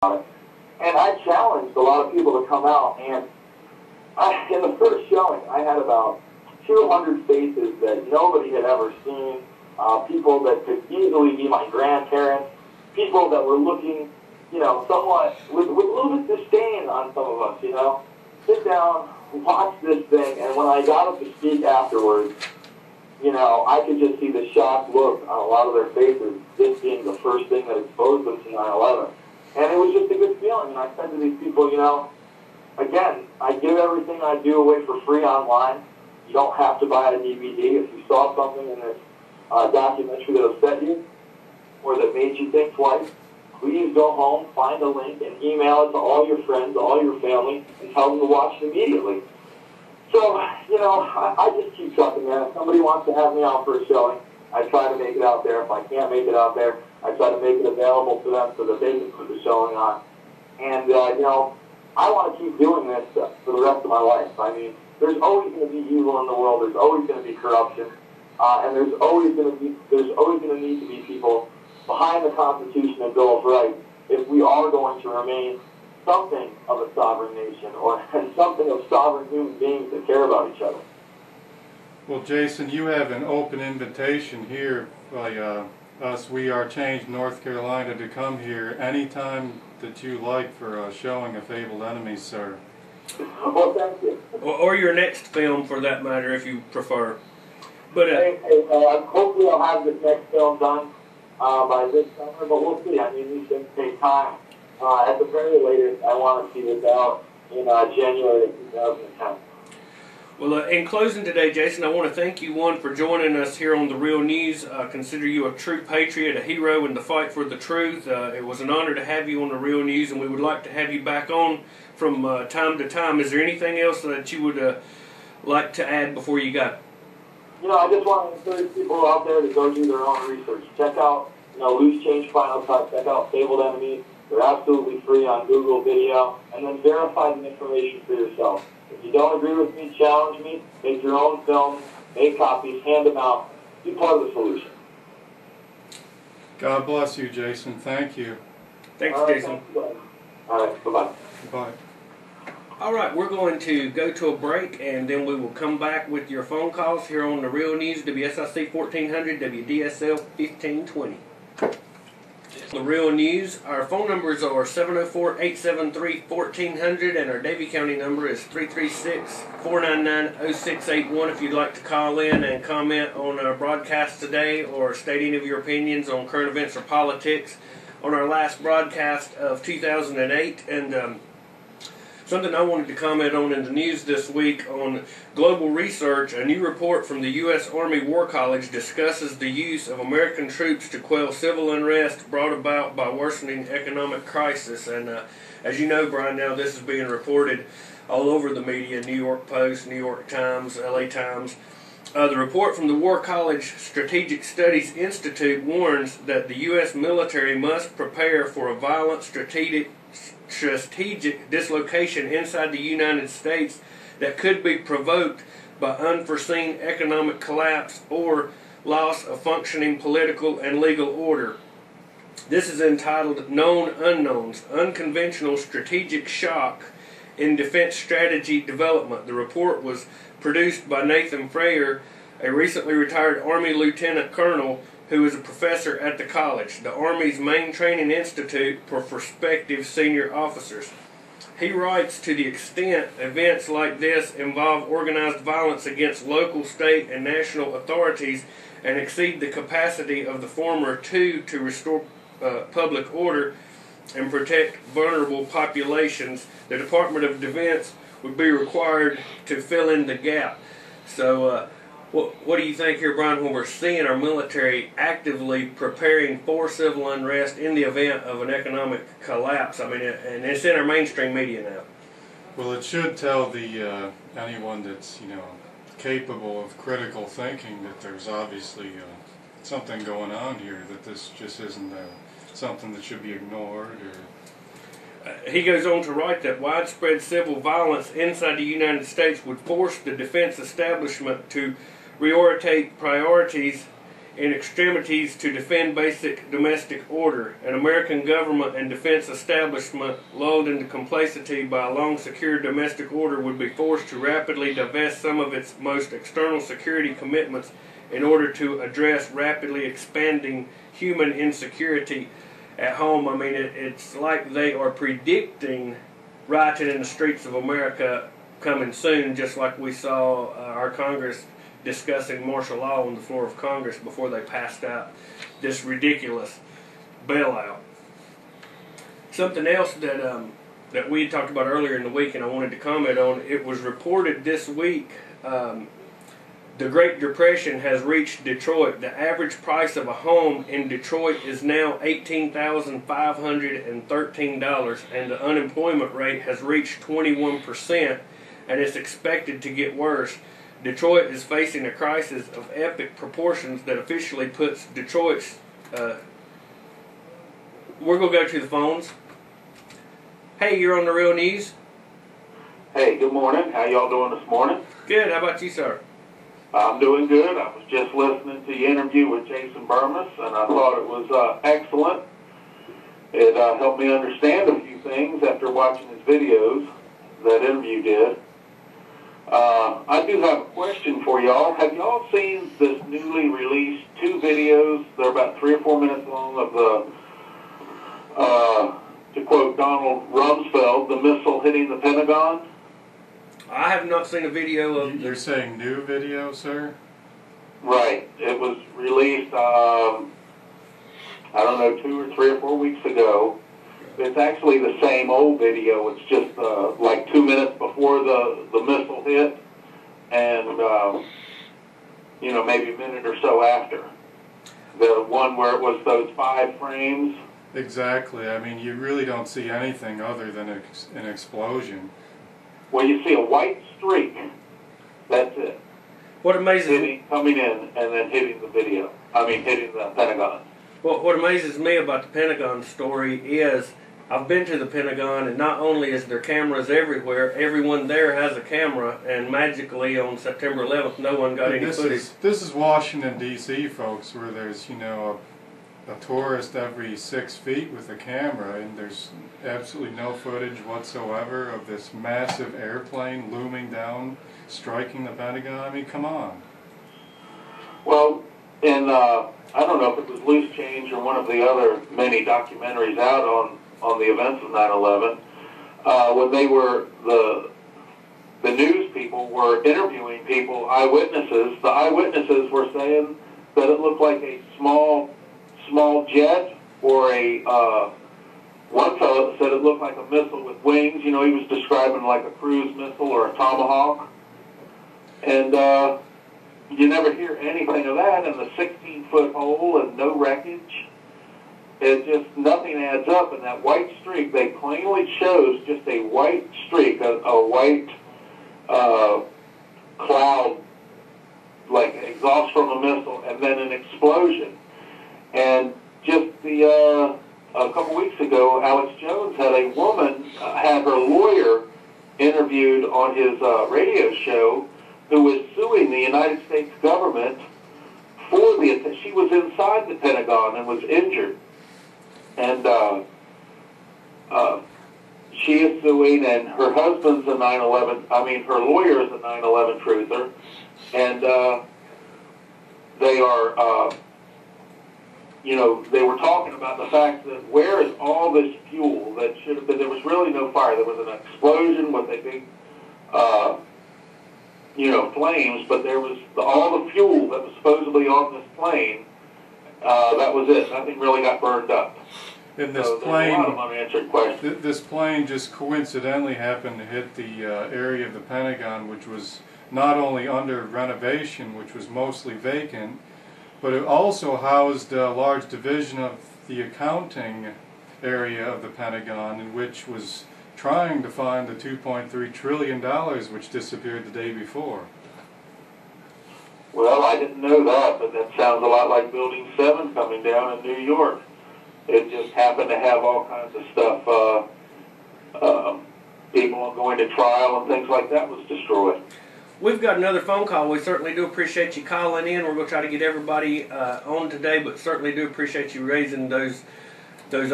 about it. And I challenged a lot of people to come out, and in the first showing, I had about 200 faces that nobody had ever seen, people that could easily be my grandparents, people that were looking, you know, somewhat, with a little bit disdain on some of us, you know. Sit down, watch this thing, and when I got up to speak afterwards, you know, I could just see the shocked look on a lot of their faces, this being the first thing that exposed them to 9/11. And it was just a good feeling, and I said to these people, you know, again, I give everything I do away for free online. You don't have to buy a DVD. If you saw something in this documentary that upset you or that made you think twice, please go home, find a link, and email it to all your friends, all your family, and tell them to watch it immediately. So, you know, I just keep trucking, man. If somebody wants to have me out for a showing, I try to make it out there. If I can't make it out there, I try to make it available to them so that they can put the showing on. And, you know, I want to keep doing this for the rest of my life. I mean, there's always going to be evil in the world. There's always going to be corruption. And there's always going to need to be people behind the Constitution and Bill of Rights if we are going to remain something of a sovereign nation or something of sovereign human beings that care about each other. Well, Jason, you have an open invitation here by us, We Are Change North Carolina, to come here anytime that you like for a showing of Fabled Enemies, sir. Well, thank you. Or your next film, for that matter, if you prefer. But hopefully I'll have this next film done by this summer, but we'll see. I mean, these things take time. At the very latest, I want to see this out in January of 2010. Well, in closing today, Jason, I want to thank you, one, for joining us here on The Real News. I consider you a true patriot, a hero in the fight for the truth. It was an honor to have you on The Real News, and we would like to have you back on from time to time. Is there anything else that you would like to add before you go? You know, I just want to encourage people out there to go do their own research. Check out, you know, Loose Change Final Cut. Check out Fabled Enemies. They're absolutely free on Google Video. And then verify the information for yourself. If you don't agree with me, challenge me. Make your own films. Make copies. Hand them out. Be part of the solution. God bless you, Jason. Thank you. Thanks, Jason. All right. Bye-bye. Bye. All right, we're going to go to a break, and then we will come back with your phone calls here on The Real News, WSIC 1400, WDSL 1520. The Real News, our phone numbers are 704-873-1400, and our Davie County number is 336-499-0681 if you'd like to call in and comment on our broadcast today or state any of your opinions on current events or politics on our last broadcast of 2008. And something I wanted to comment on in the news this week on global research. A new report from the U.S. Army War College discusses the use of American troops to quell civil unrest brought about by worsening economic crisis. And as you know, Brian, now this is being reported all over the media, New York Post, New York Times, LA Times. The report from the War College Strategic Studies Institute warns that the U.S. military must prepare for a violent strategic dislocation inside the United States that could be provoked by unforeseen economic collapse or loss of functioning political and legal order. This is entitled Known Unknowns, Unconventional Strategic Shock in Defense Strategy Development. The report was produced by Nathan Freyer, a recently retired Army Lieutenant Colonel who is a professor at the college, the Army's main training institute for prospective senior officers. He writes, to the extent events like this involve organized violence against local, state, and national authorities and exceed the capacity of the former two to restore public order and protect vulnerable populations, the Department of Defense would be required to fill in the gap. So, what do you think here, Brian, when we're seeing our military actively preparing for civil unrest in the event of an economic collapse? I mean, and it's in our mainstream media now. Well, it should tell the anyone that's, you know, capable of critical thinking that there's obviously something going on here, that this just isn't something that should be ignored. Or he goes on to write that widespread civil violence inside the United States would force the defense establishment to reorientate priorities in extremities to defend basic domestic order. An American government and defense establishment lulled into complacency by a long secure domestic order would be forced to rapidly divest some of its most external security commitments in order to address rapidly expanding human insecurity at home. I mean, it's like they are predicting rioting in the streets of America coming soon, just like we saw our Congress discussing martial law on the floor of Congress before they passed out this ridiculous bailout. Something else that we talked about earlier in the week, and I wanted to comment on, it was reported this week, the Great Depression has reached Detroit. The average price of a home in Detroit is now $18,513, and the unemployment rate has reached 21%, and it's expected to get worse. Detroit is facing a crisis of epic proportions that officially puts Detroit's... we're going to go to the phones. Hey, you're on the Real News. Hey, good morning. How y'all doing this morning? Good. How about you, sir? I'm doing good. I was just listening to your interview with Jason Bermas, and I thought it was excellent. It helped me understand a few things after watching his videos. That interview did. I do have a question for y'all. Have y'all seen this newly released 2 videos? They're about 3 or 4 minutes long of the, to quote Donald Rumsfeld, the missile hitting the Pentagon? I have not seen a video of... You're saying new video, sir? Right. It was released, I don't know, 2 or 3 or 4 weeks ago. It's actually the same old video. It's just like 2 minutes before the missile hit, and you know, maybe a minute or so after. The one where it was those 5 frames. Exactly. I mean, you really don't see anything other than an explosion. Well, you see a white streak. That's it. What amazes me... Coming in and then hitting the video. Hitting the Pentagon. Well, what amazes me about the Pentagon story is I've been to the Pentagon, and not only is there cameras everywhere, everyone there has a camera, and magically on September 11th, no one got any footage. This is Washington, D.C., folks, where there's, you know, a tourist every 6 feet with a camera, and there's absolutely no footage whatsoever of this massive airplane looming down, striking the Pentagon. I mean, come on. Well, and I don't know if it was Loose Change or one of the other many documentaries out on the events of 9/11, when they were, the news people were interviewing people, eyewitnesses. The eyewitnesses were saying that it looked like a small jet, or one fellow said it looked like a missile with wings. You know, he was describing like a cruise missile or a Tomahawk. And you never hear anything of that, and the 16-foot hole and no wreckage. It just, nothing adds up. And that white streak, they plainly shows just a white streak, a white cloud, like exhaust from a missile, and then an explosion. And just a couple weeks ago, Alex Jones had a woman, had her lawyer interviewed on his radio show, who was suing the United States government for she was inside the Pentagon and was injured. And she is suing, and her husband's a 9/11, her lawyer is a 9/11 truther, and they are, they were talking about the fact that where is all this fuel that should have been, there was really no fire. There was an explosion with a big, flames, but there was all the fuel that was supposedly on this plane, that was it. Nothing really got burned up. And this so plane, a lot of unanswered questions. This plane just coincidentally happened to hit the area of the Pentagon, which was not only under renovation, which was mostly vacant, but it also housed a large division of the accounting area of the Pentagon, in which was trying to find the $2.3 trillion which disappeared the day before. Well, I didn't know that, but that sounds a lot like Building 7 coming down in New York. It just happened to have all kinds of stuff, people going to trial and things like that was destroyed. we've got another phone call. We certainly do appreciate you calling in. We're going to try to get everybody on today, but certainly do appreciate you raising those items.